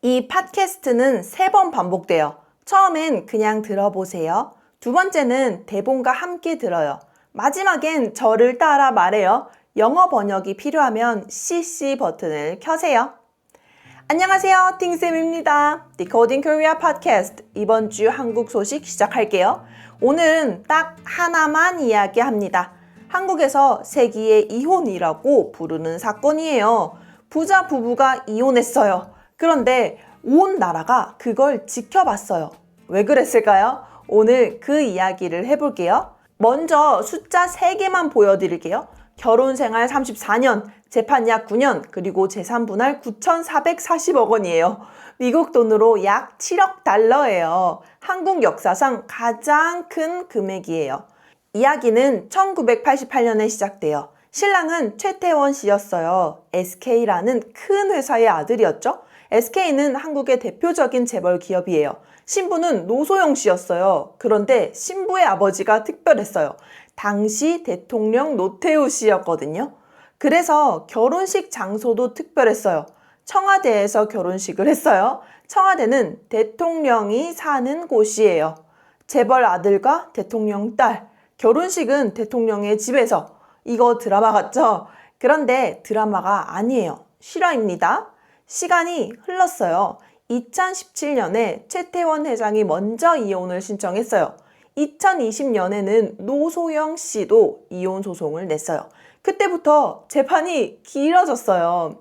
이 팟캐스트는 3번 반복돼요. 처음엔 그냥 들어보세요. 두 번째는 대본과 함께 들어요. 마지막엔 저를 따라 말해요. 영어 번역이 필요하면 CC 버튼을 켜세요. 안녕하세요, 팅쌤입니다. Decoding Korea Podcast 이번 주 한국 소식 시작할게요. 오늘은 딱 하나만 이야기합니다. 한국에서 세기의 이혼이라고 부르는 사건이에요. 부자 부부가 이혼했어요. 그런데 온 나라가 그걸 지켜봤어요. 왜 그랬을까요? 오늘 그 이야기를 해볼게요. 먼저 숫자 3개만 보여드릴게요. 결혼 생활 34년, 재판 약 9년, 그리고 재산 분할 9,440억 원이에요. 미국 돈으로 약 7억 달러예요. 한국 역사상 가장 큰 금액이에요. 이야기는 1988년에 시작돼요. 신랑은 최태원 씨였어요. SK라는 큰 회사의 아들이었죠. SK는 한국의 대표적인 재벌 기업이에요. 신부는 노소영 씨였어요. 그런데 신부의 아버지가 특별했어요. 당시 대통령 노태우 씨였거든요. 그래서 결혼식 장소도 특별했어요. 청와대에서 결혼식을 했어요. 청와대는 대통령이 사는 곳이에요. 재벌 아들과 대통령 딸, 결혼식은 대통령의 집에서. 이거 드라마 같죠? 그런데 드라마가 아니에요. 실화입니다. 시간이 흘렀어요. 2017년에 최태원 회장이 먼저 이혼을 신청했어요. 2020년에는 노소영 씨도 이혼 소송을 냈어요. 그때부터 재판이 길어졌어요.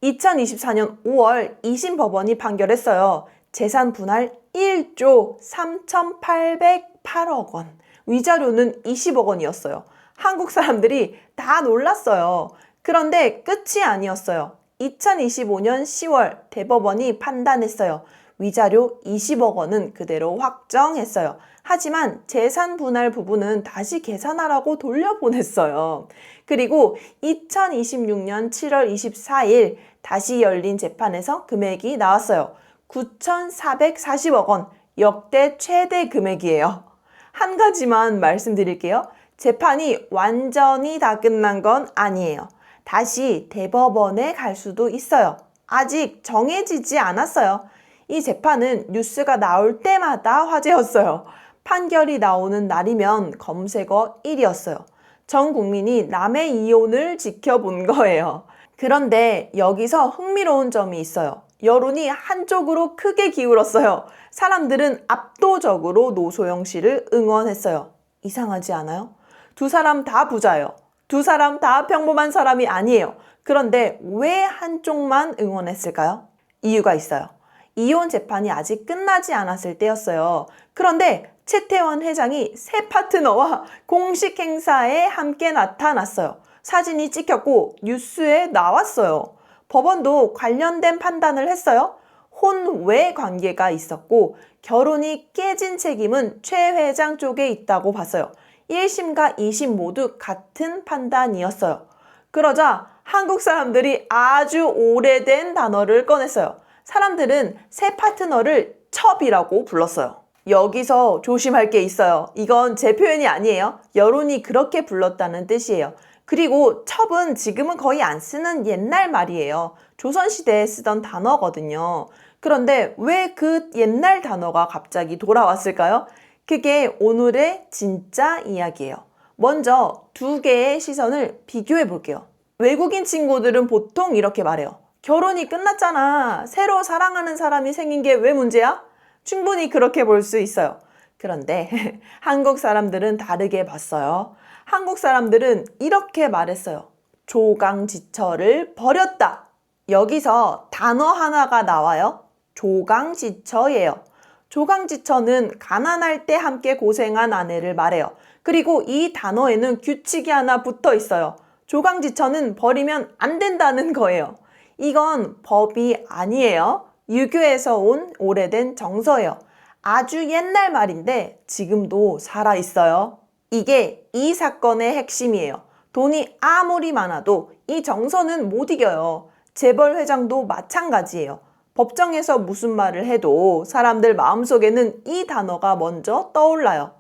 2024년 5월 2심 법원이 판결했어요. 재산 분할 1조 3,808억 원, 위자료는 20억 원이었어요. 한국 사람들이 다 놀랐어요. 그런데 끝이 아니었어요. 2025년 10월 대법원이 판단했어요. 위자료 20억 원은 그대로 확정했어요. 하지만 재산 분할 부분은 다시 계산하라고 돌려보냈어요. 그리고 2026년 7월 24일 다시 열린 재판에서 금액이 나왔어요. 9,440억 원, 역대 최대 금액이에요. 한 가지만 말씀드릴게요. 재판이 완전히 다 끝난 건 아니에요. 다시 대법원에 갈 수도 있어요. 아직 정해지지 않았어요. 이 재판은 뉴스가 나올 때마다 화제였어요. 판결이 나오는 날이면 검색어 1위였어요. 전 국민이 남의 이혼을 지켜본 거예요. 그런데 여기서 흥미로운 점이 있어요. 여론이 한쪽으로 크게 기울었어요. 사람들은 압도적으로 노소영 씨를 응원했어요. 이상하지 않아요? 두 사람 다 부자예요. 두 사람 다 평범한 사람이 아니에요. 그런데 왜 한쪽만 응원했을까요? 이유가 있어요. 이혼 재판이 아직 끝나지 않았을 때였어요. 그런데 최태원 회장이 새 파트너와 공식 행사에 함께 나타났어요. 사진이 찍혔고 뉴스에 나왔어요. 법원도 관련된 판단을 했어요. 혼외 관계가 있었고 결혼이 깨진 책임은 최 회장 쪽에 있다고 봤어요. 1심과 2심 모두 같은 판단이었어요. 그러자 한국 사람들이 아주 오래된 단어를 꺼냈어요. 사람들은 새 파트너를 첩이라고 불렀어요. 여기서 조심할 게 있어요. 이건 제 표현이 아니에요. 여론이 그렇게 불렀다는 뜻이에요. 그리고 첩은 지금은 거의 안 쓰는 옛날 말이에요. 조선시대에 쓰던 단어거든요. 그런데 왜 그 옛날 단어가 갑자기 돌아왔을까요? 그게 오늘의 진짜 이야기예요. 먼저 2개의 시선을 비교해 볼게요. 외국인 친구들은 보통 이렇게 말해요. 결혼이 끝났잖아. 새로 사랑하는 사람이 생긴 게 왜 문제야? 충분히 그렇게 볼 수 있어요. 그런데 한국 사람들은 다르게 봤어요. 한국 사람들은 이렇게 말했어요. 조강지처를 버렸다. 여기서 단어 하나가 나와요. 조강지처예요. 조강지처는 가난할 때 함께 고생한 아내를 말해요. 그리고 이 단어에는 규칙이 하나 붙어 있어요. 조강지처는 버리면 안 된다는 거예요. 이건 법이 아니에요. 유교에서 온 오래된 정서예요. 아주 옛날 말인데 지금도 살아있어요. 이게 이 사건의 핵심이에요. 돈이 아무리 많아도 이 정서는 못 이겨요. 재벌 회장도 마찬가지예요. 법정에서 무슨 말을 해도 사람들 마음속에는 이 단어가 먼저 떠올라요.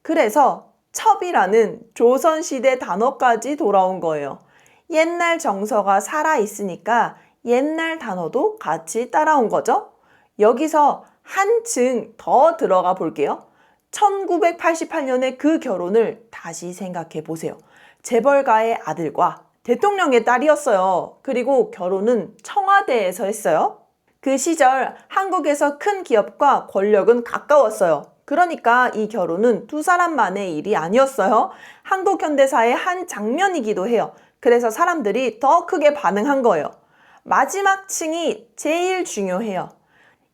그래서 첩이라는 조선시대 단어까지 돌아온 거예요. 옛날 정서가 살아있으니까 옛날 단어도 같이 따라온 거죠. 여기서 한층 더 들어가 볼게요. 1988년의 그 결혼을 다시 생각해 보세요. 재벌가의 아들과 대통령의 딸이었어요. 그리고 결혼은 청와대에서 했어요. 그 시절 한국에서 큰 기업과 권력은 가까웠어요. 그러니까 이 결혼은 두 사람만의 일이 아니었어요. 한국 현대사의 한 장면이기도 해요. 그래서 사람들이 더 크게 반응한 거예요. 마지막 층이 제일 중요해요.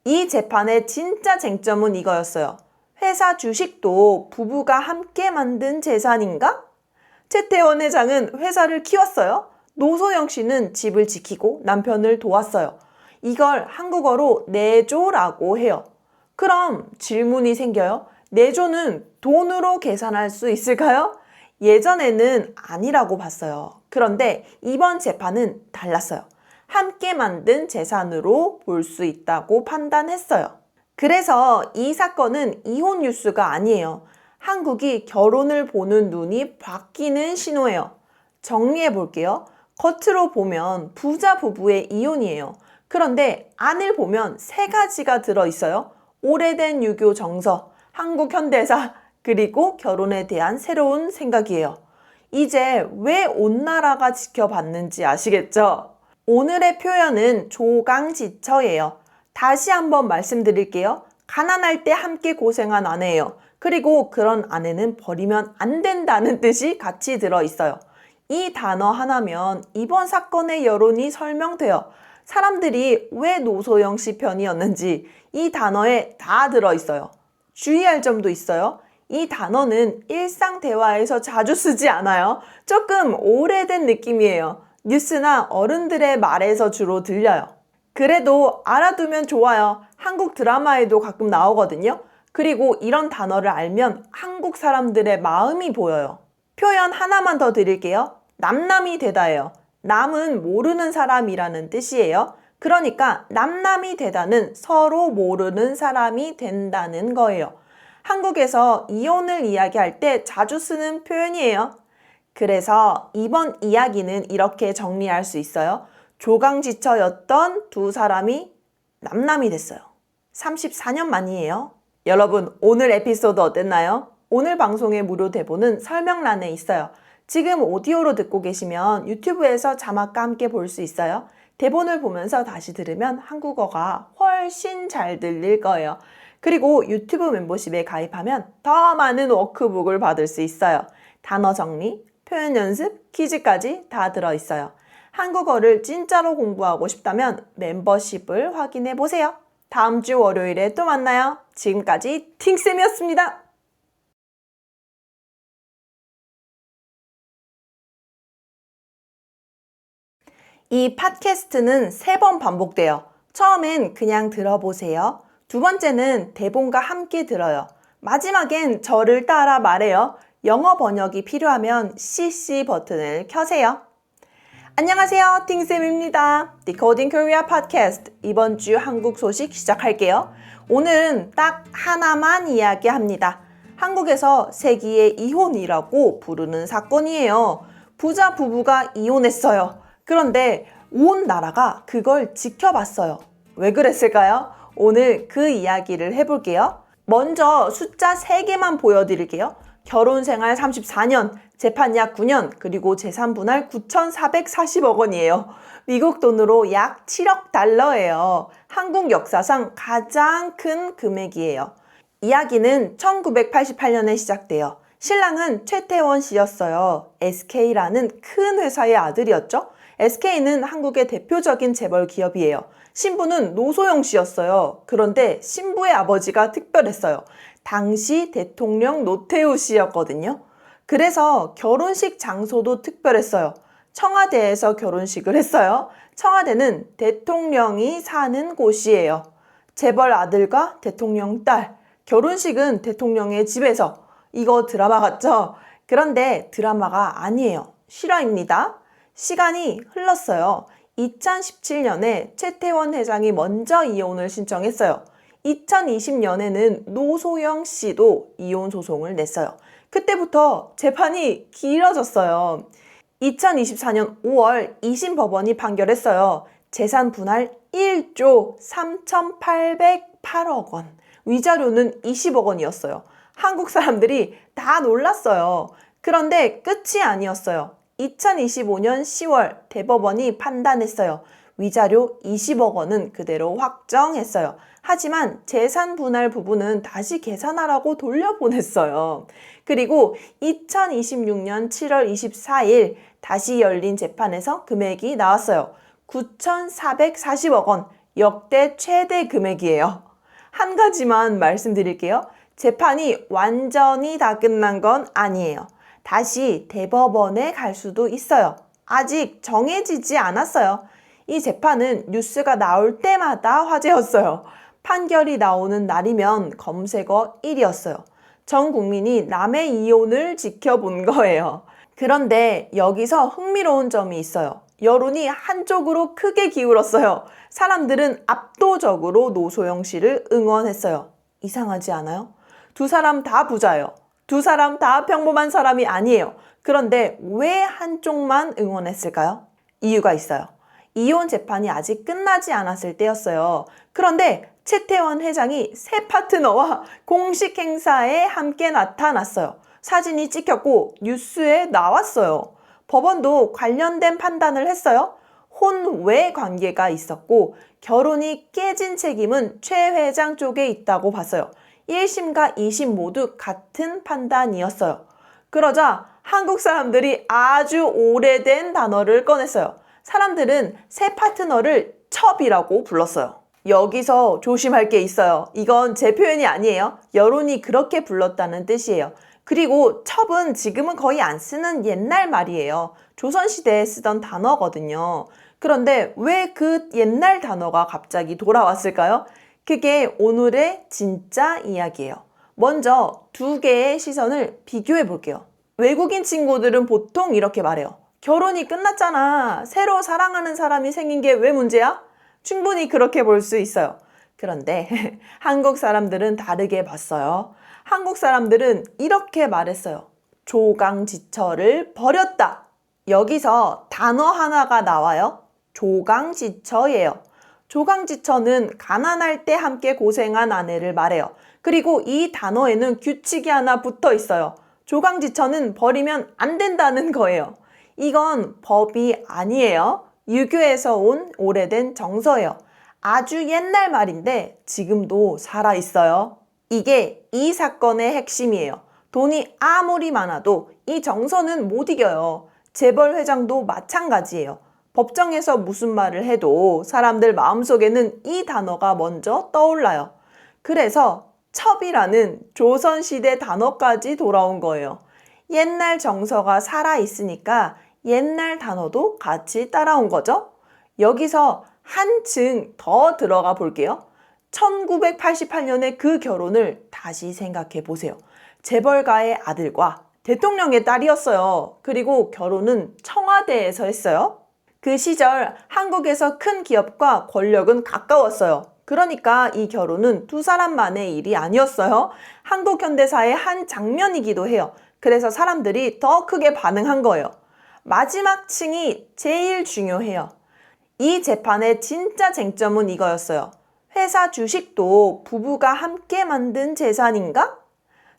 이 재판의 진짜 쟁점은 이거였어요. 회사 주식도 부부가 함께 만든 재산인가? 최태원 회장은 회사를 키웠어요. 노소영 씨는 집을 지키고 남편을 도왔어요. 이걸 한국어로 내조라고 해요. 그럼 질문이 생겨요. 내조는 돈으로 계산할 수 있을까요? 예전에는 아니라고 봤어요. 그런데 이번 재판은 달랐어요. 함께 만든 재산으로 볼 수 있다고 판단했어요. 그래서 이 사건은 이혼 뉴스가 아니에요. 한국이 결혼을 보는 눈이 바뀌는 신호예요. 정리해 볼게요. 겉으로 보면 부자 부부의 이혼이에요. 그런데 안을 보면 세 가지가 들어있어요. 오래된 유교 정서, 한국 현대사, 그리고 결혼에 대한 새로운 생각이에요. 이제 왜 온 나라가 지켜봤는지 아시겠죠? 오늘의 표현은 조강지처예요. 다시 한번 말씀드릴게요. 가난할 때 함께 고생한 아내예요. 그리고 그런 아내는 버리면 안 된다는 뜻이 같이 들어있어요. 이 단어 하나면 이번 사건의 여론이 설명돼요. 사람들이 왜 노소영 씨 편이었는지 이 단어에 다 들어있어요. 주의할 점도 있어요. 이 단어는 일상 대화에서 자주 쓰지 않아요. 조금 오래된 느낌이에요. 뉴스나 어른들의 말에서 주로 들려요. 그래도 알아두면 좋아요. 한국 드라마에도 가끔 나오거든요. 그리고 이런 단어를 알면 한국 사람들의 마음이 보여요. 표현 하나만 더 드릴게요. 남남이 되다예요. 남은 모르는 사람이라는 뜻이에요. 그러니까 남남이 되다는 서로 모르는 사람이 된다는 거예요. 한국에서 이혼을 이야기할 때 자주 쓰는 표현이에요. 그래서 이번 이야기는 이렇게 정리할 수 있어요. 조강지처였던 두 사람이 남남이 됐어요. 34년 만이에요. 여러분, 오늘 에피소드 어땠나요? 오늘 방송의 무료 대본은 설명란에 있어요. 지금 오디오로 듣고 계시면 유튜브에서 자막과 함께 볼 수 있어요. 대본을 보면서 다시 들으면 한국어가 훨씬 잘 들릴 거예요. 그리고 유튜브 멤버십에 가입하면 더 많은 워크북을 받을 수 있어요. 단어 정리, 표현 연습, 퀴즈까지 다 들어있어요. 한국어를 진짜로 공부하고 싶다면 멤버십을 확인해 보세요. 다음 주 월요일에 또 만나요. 지금까지 팅쌤이었습니다. 이 팟캐스트는 3번 반복돼요. 처음엔 그냥 들어보세요. 두 번째는 대본과 함께 들어요. 마지막엔 저를 따라 말해요. 영어 번역이 필요하면 CC 버튼을 켜세요. 안녕하세요. 팅쌤입니다. Decoding Korea Podcast 이번 주 한국 소식 시작할게요. 오늘은 딱 하나만 이야기합니다. 한국에서 세기의 이혼이라고 부르는 사건이에요. 부자 부부가 이혼했어요. 그런데 온 나라가 그걸 지켜봤어요. 왜 그랬을까요? 오늘 그 이야기를 해볼게요. 먼저 숫자 3개만 보여드릴게요. 결혼 생활 34년, 재판 약 9년, 그리고 재산 분할 9,440억 원이에요. 미국 돈으로 약 7억 달러예요. 한국 역사상 가장 큰 금액이에요. 이야기는 1988년에 시작돼요. 신랑은 최태원 씨였어요. SK라는 큰 회사의 아들이었죠. SK는 한국의 대표적인 재벌 기업이에요. 신부는 노소영 씨였어요. 그런데 신부의 아버지가 특별했어요. 당시 대통령 노태우 씨였거든요. 그래서 결혼식 장소도 특별했어요. 청와대에서 결혼식을 했어요. 청와대는 대통령이 사는 곳이에요. 재벌 아들과 대통령 딸. 결혼식은 대통령의 집에서. 이거 드라마 같죠? 그런데 드라마가 아니에요. 실화입니다. 시간이 흘렀어요. 2017년에 최태원 회장이 먼저 이혼을 신청했어요. 2020년에는 노소영 씨도 이혼 소송을 냈어요. 그때부터 재판이 길어졌어요. 2024년 5월 2심 법원이 판결했어요. 재산 분할 1조 3,808억 원. 위자료는 20억 원이었어요. 한국 사람들이 다 놀랐어요. 그런데 끝이 아니었어요. 2025년 10월 대법원이 판단했어요. 위자료 20억 원은 그대로 확정했어요. 하지만 재산 분할 부분은 다시 계산하라고 돌려보냈어요. 그리고 2026년 7월 24일 다시 열린 재판에서 금액이 나왔어요. 9,440억 원, 역대 최대 금액이에요. 한 가지만 말씀드릴게요. 재판이 완전히 다 끝난 건 아니에요. 다시 대법원에 갈 수도 있어요. 아직 정해지지 않았어요. 이 재판은 뉴스가 나올 때마다 화제였어요. 판결이 나오는 날이면 검색어 1위였어요. 전 국민이 남의 이혼을 지켜본 거예요. 그런데 여기서 흥미로운 점이 있어요. 여론이 한쪽으로 크게 기울었어요. 사람들은 압도적으로 노소영 씨를 응원했어요. 이상하지 않아요? 두 사람 다 부자예요. 두 사람 다 평범한 사람이 아니에요. 그런데 왜 한쪽만 응원했을까요? 이유가 있어요. 이혼 재판이 아직 끝나지 않았을 때였어요. 그런데 최태원 회장이 새 파트너와 공식 행사에 함께 나타났어요. 사진이 찍혔고 뉴스에 나왔어요. 법원도 관련된 판단을 했어요. 혼외 관계가 있었고 결혼이 깨진 책임은 최 회장 쪽에 있다고 봤어요. 1심과 2심 모두 같은 판단이었어요. 그러자 한국 사람들이 아주 오래된 단어를 꺼냈어요. 사람들은 새 파트너를 첩이라고 불렀어요. 여기서 조심할 게 있어요. 이건 제 표현이 아니에요. 여론이 그렇게 불렀다는 뜻이에요. 그리고 첩은 지금은 거의 안 쓰는 옛날 말이에요. 조선시대에 쓰던 단어거든요. 그런데 왜 그 옛날 단어가 갑자기 돌아왔을까요? 그게 오늘의 진짜 이야기예요. 먼저 두 개의 시선을 비교해 볼게요. 외국인 친구들은 보통 이렇게 말해요. 결혼이 끝났잖아. 새로 사랑하는 사람이 생긴 게 왜 문제야? 충분히 그렇게 볼 수 있어요. 그런데 한국 사람들은 다르게 봤어요. 한국 사람들은 이렇게 말했어요. 조강지처를 버렸다. 여기서 단어 하나가 나와요. 조강지처예요. 조강지처는 가난할 때 함께 고생한 아내를 말해요. 그리고 이 단어에는 규칙이 하나 붙어 있어요. 조강지처는 버리면 안 된다는 거예요. 이건 법이 아니에요. 유교에서 온 오래된 정서예요. 아주 옛날 말인데 지금도 살아있어요. 이게 이 사건의 핵심이에요. 돈이 아무리 많아도 이 정서는 못 이겨요. 재벌 회장도 마찬가지예요. 법정에서 무슨 말을 해도 사람들 마음속에는 이 단어가 먼저 떠올라요. 그래서 첩이라는 조선시대 단어까지 돌아온 거예요. 옛날 정서가 살아있으니까 옛날 단어도 같이 따라온 거죠. 여기서 한층 더 들어가 볼게요. 1988년의 그 결혼을 다시 생각해 보세요. 재벌가의 아들과 대통령의 딸이었어요. 그리고 결혼은 청와대에서 했어요. 그 시절 한국에서 큰 기업과 권력은 가까웠어요. 그러니까 이 결혼은 두 사람만의 일이 아니었어요. 한국 현대사의 한 장면이기도 해요. 그래서 사람들이 더 크게 반응한 거예요. 마지막 층이 제일 중요해요. 이 재판의 진짜 쟁점은 이거였어요. 회사 주식도 부부가 함께 만든 재산인가?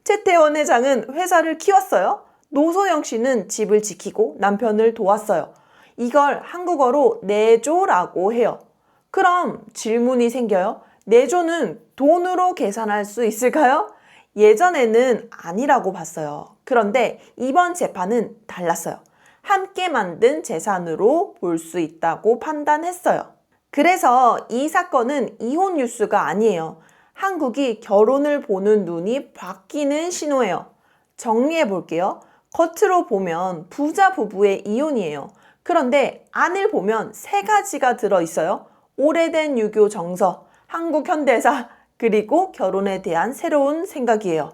최태원 회장은 회사를 키웠어요. 노소영 씨는 집을 지키고 남편을 도왔어요. 이걸 한국어로 내조라고 해요. 그럼 질문이 생겨요. 내조는 돈으로 계산할 수 있을까요? 예전에는 아니라고 봤어요. 그런데 이번 재판은 달랐어요. 함께 만든 재산으로 볼 수 있다고 판단했어요. 그래서 이 사건은 이혼 뉴스가 아니에요. 한국이 결혼을 보는 눈이 바뀌는 신호예요. 정리해 볼게요. 겉으로 보면 부자 부부의 이혼이에요. 그런데 안을 보면 세 가지가 들어있어요. 오래된 유교 정서, 한국 현대사, 그리고 결혼에 대한 새로운 생각이에요.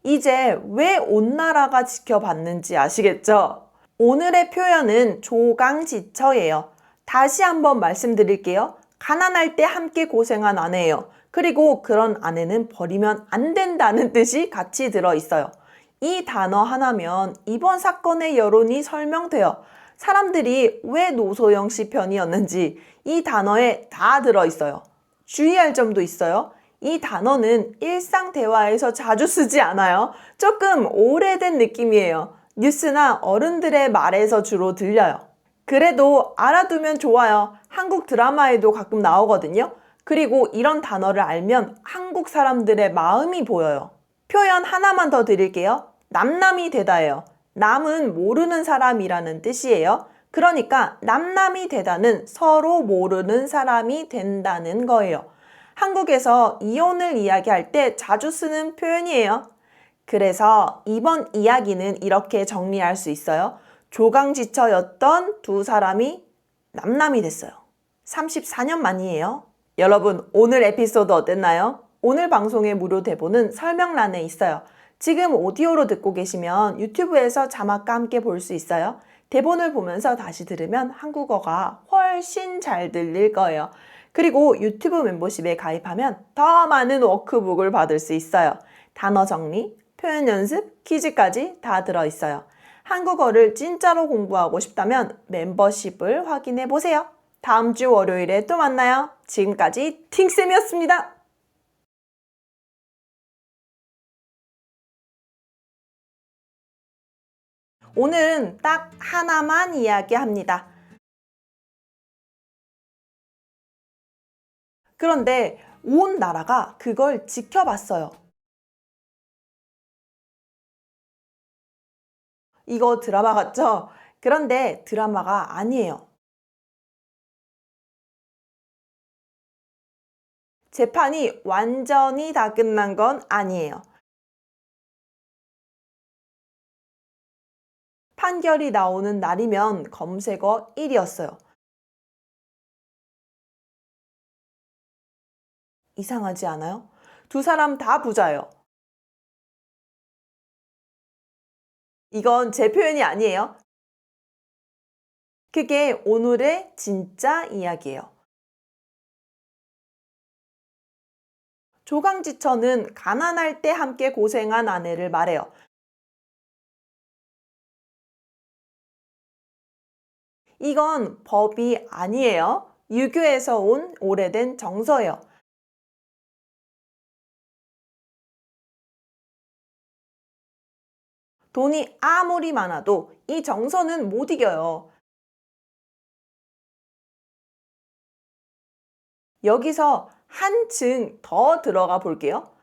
이제 왜 온 나라가 지켜봤는지 아시겠죠? 오늘의 표현은 조강지처예요. 다시 한번 말씀드릴게요. 가난할 때 함께 고생한 아내예요. 그리고 그런 아내는 버리면 안 된다는 뜻이 같이 들어있어요. 이 단어 하나면 이번 사건의 여론이 설명돼요. 사람들이 왜 노소영 씨 편이었는지 이 단어에 다 들어있어요. 주의할 점도 있어요. 이 단어는 일상 대화에서 자주 쓰지 않아요. 조금 오래된 느낌이에요. 뉴스나 어른들의 말에서 주로 들려요. 그래도 알아두면 좋아요. 한국 드라마에도 가끔 나오거든요. 그리고 이런 단어를 알면 한국 사람들의 마음이 보여요. 표현 하나만 더 드릴게요. 남남이 되다예요. 남은 모르는 사람이라는 뜻이에요. 그러니까 남남이 되다는 서로 모르는 사람이 된다는 거예요. 한국에서 이혼을 이야기할 때 자주 쓰는 표현이에요. 그래서 이번 이야기는 이렇게 정리할 수 있어요. 조강지처였던 두 사람이 남남이 됐어요. 34년 만이에요. 여러분, 오늘 에피소드 어땠나요? 오늘 방송의 무료 대본은 설명란에 있어요. 지금 오디오로 듣고 계시면 유튜브에서 자막과 함께 볼 수 있어요. 대본을 보면서 다시 들으면 한국어가 훨씬 잘 들릴 거예요. 그리고 유튜브 멤버십에 가입하면 더 많은 워크북을 받을 수 있어요. 단어 정리, 표현 연습, 퀴즈까지 다 들어있어요. 한국어를 진짜로 공부하고 싶다면 멤버십을 확인해 보세요. 다음 주 월요일에 또 만나요. 지금까지 팅쌤이었습니다. 오늘은 딱 하나만 이야기합니다. 그런데 온 나라가 그걸 지켜봤어요. 이거 드라마 같죠? 그런데 드라마가 아니에요. 재판이 완전히 다 끝난 건 아니에요. 판결이 나오는 날이면 검색어 1위였어요. 이상하지 않아요? 두 사람 다 부자예요. 이건 제 표현이 아니에요. 그게 오늘의 진짜 이야기예요. 조강지처는 가난할 때 함께 고생한 아내를 말해요. 이건 법이 아니에요. 유교에서 온 오래된 정서예요. 돈이 아무리 많아도 이 정서는 못 이겨요. 여기서 한층 더 들어가 볼게요.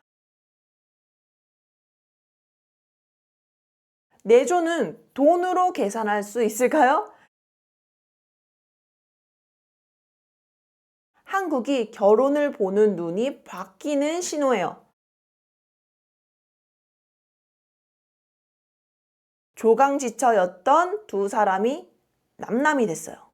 내조는 돈으로 계산할 수 있을까요? 한국이 결혼을 보는 눈이 바뀌는 신호예요. 조강지처였던 두 사람이 남남이 됐어요.